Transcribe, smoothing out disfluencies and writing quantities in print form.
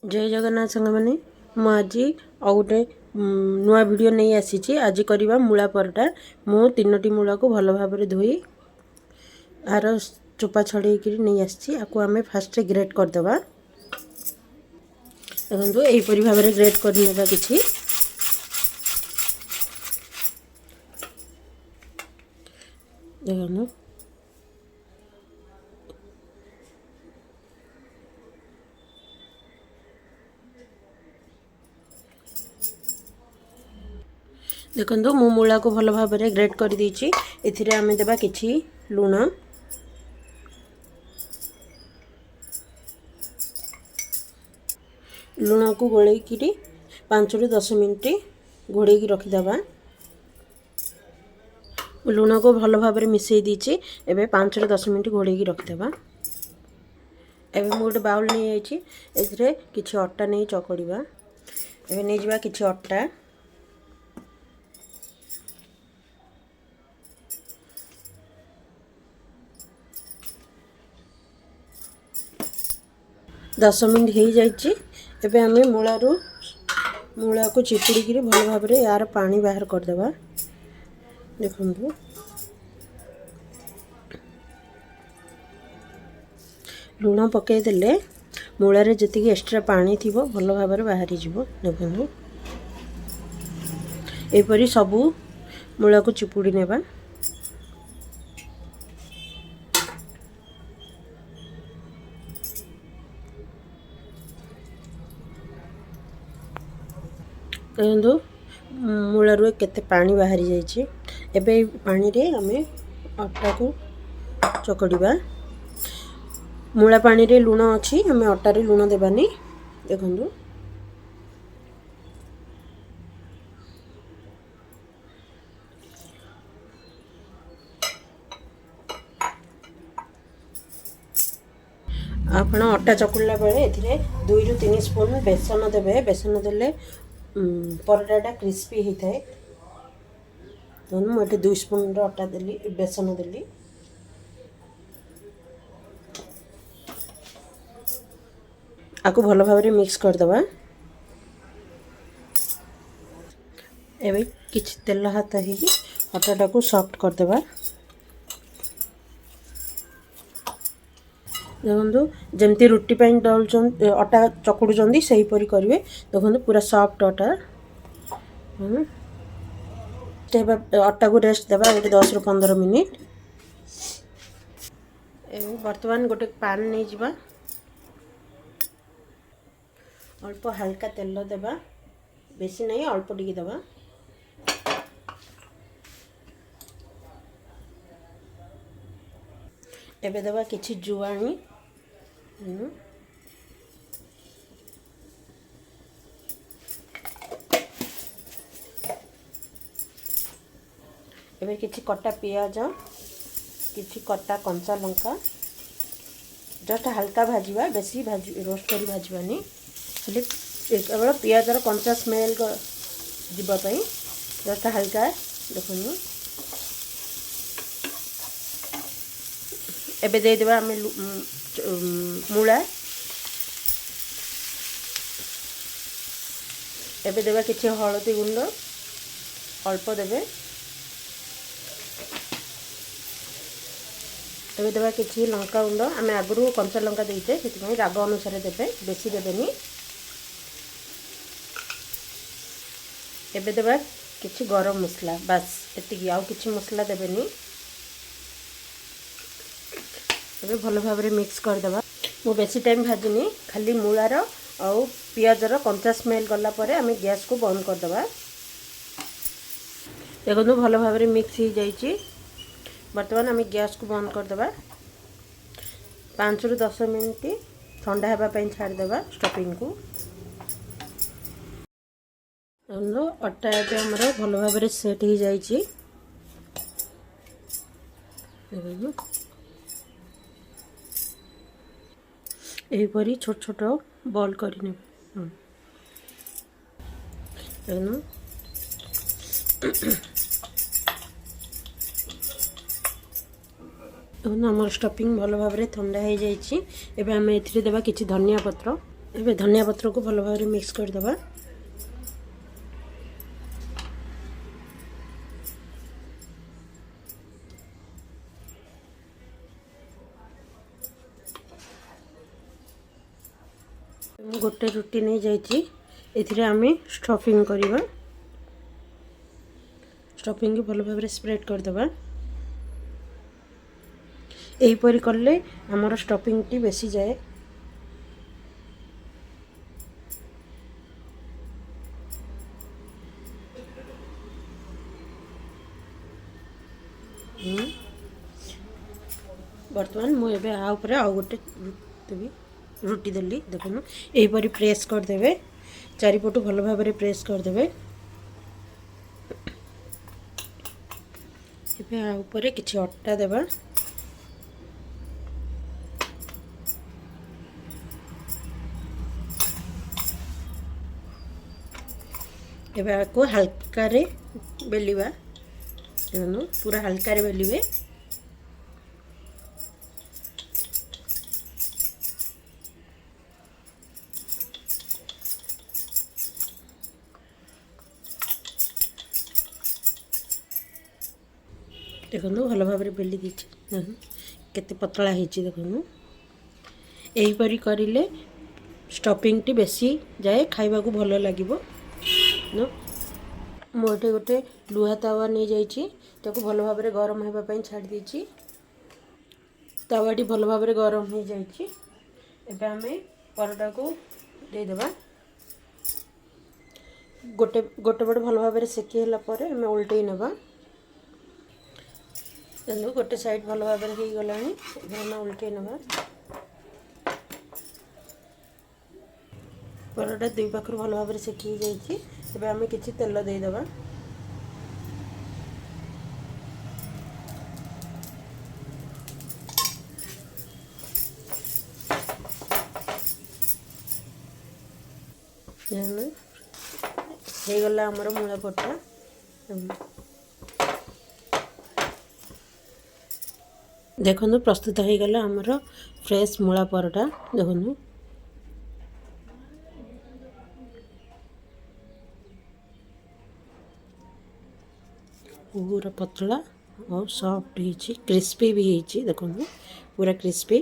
जय जगन्नाथ सांग मैंने मुझे आउ गोटे नुआ वीडियो नहीं आसी। आज करवा मूला परोटा। मु तीनोटी मूला को भल भाव धोई आर चोपा छड़े नहीं आसी। आम फास्ट ग्रेट करदे। देखो यहीपरी भाव में ग्रेट करने कि देखो देखो मु मूला को भल भाव में ग्रेट कर देछि। एथिरे आमे देबा किछि लूण, लूण को गोले कि 5 ରୁ 10 मिनट घोड़े की रखिदबा। लूण को भल भाव में मिसई दीची। एबे 5 ରୁ 10 मिनट घोड़े की रखिदबा। एबे मु गोटे बाउल नहीं आइछि। एथिरे किछि अट्टा नहीं चकड़ीबा। एबे नहीं जिबा किछि अट्टा, 10 मिनट हो जाइए। एबे आमे मूला को चिपुड़ी भल भाव में यार पानी बाहर करदे। देखो लूण पकईदे मूलार जी एक्स्ट्रा पानी थी भल भाव में बाहरी जीव। देखो एपरी सबू मूला को चिपुड़ी नेबा। देखो मूलर केते पानी बाहरी जाइए। एबे पानी रे आमे अट्टा को चकड़ीबा। मूला पानी रे लूण अच्छी, आमे अट्टा रे लूण देबानी। देखो आपण अट्टा चकुड़ला बेले एथिरे 2 ରୁ 3 स्पून बेसन देबे। बेसन देले परोटाटा क्रिस्पी होता है। तो मुझे 2 स्पून अटा देली, बेसन देली। आपको भल भाव में मिक्स करदबा। एबे किछि तेल हाथ ही अटाटा को सॉफ्ट करदबा। देखो जमती रुटी पाई दौन अटा चकुड़ुंट से हीपरी करेंगे। देखो पूरा सॉफ्ट अटा। अटा को रेस्ट देवा गोटे 10 ରୁ 15 मिनिट। बर्तमान गोटे पान नहीं जावा, अल्प हल्का तेल देवा, बेसी नहीं अल्प टिके देवा। एबे देवा किछि जुआनी, एबे किछि कटा पियाज, किछि कटा कंचा लंका जस्ट हल्का भाजवा, बेसी रोस्ट करी भाजवानी। खाली केवल पियाज कंचा स्मेल जीवाई जस्ट हल्का। देखो एबे दे देबा आमे मूला। एबे देबा किछि हळदी गुंड अल्प देबे। एबे देबा किछि लंका गुंड, आमे आगरू कंचा लंका देइते सेति राग अनुसार देबे, बेसी देबेनी। एबे देबा किछि गरम मसला, बस एतिकी, आउ किछि मसला देबेनी। एबे भल भाव में मिक्स करदबा। मु बेसी टाइम भाजनी, खाली मूलार आउ पियाजर कंचा स्मेल गला परे आमे गैस को बंद करदबा। देखो भल भाव में मिक्स हो जाइए। बर्तमान आमे गैस को बंद करदबा। 5 ରୁ 10 मिनिट ठंडा हेबा पई छाड़देबा स्टफिंग को। अट्टा एबे हमर भल भाव में सेट हो जाइए। यहीपरी छोट छोट बॉल करने। आम स्टफिंग भल भाव में ठंडा हो जाइए। एबे आम एथिरे देबा किछि धनिया पत्र। एबे धनिया पत्र को भल भाव मिक्स करदे। गोटे रुटी नहीं जाइए एथिरे आमे स्टफिंग करवा। स्टफिंग भल भाव स्प्रेड करदे। यहीपरी कले आमर स्टफिंग टी बेसी जाए। बर्तमान मुझे आ गोटे देवी रुटी देली देखो यहीपरी प्रेस करदे। चारिपटू भल भाव प्रेस करदे। ऊपर किसी अटा देवा। एबे को हल्का रे बेलिबा। देखो पूरा हल्का रे बेलिबे। देखो भल भाव बेली दी केते पतला होती। देखो यहीपरी करें स्टफिंग टी बेसी जाए खाइबा को भल लगे। मोटे गोटे लुहा तावा नहीं जाइए भल भाव गरम होगापी छाड़ दी। तावाटी भल भाव गरम हो जाइए। एबे आमे परोटा को देदेबा। गोटे गोटे पट भल भाव सेकी आम उल्टे नवा। गोटे साइड भल भाव हो गला उल्टे नवा। परोटा दुई पाखर भल भाव सेकी जाइए। आम कि तेल देदेबा। गला आमर मूला परोटा। देखो प्रस्तुत हो गला आमर फ्रेश मूला परोटा। देखो पूरा पतला और सॉफ्ट है, क्रिस्पी भी है। देखो पूरा क्रिस्पी।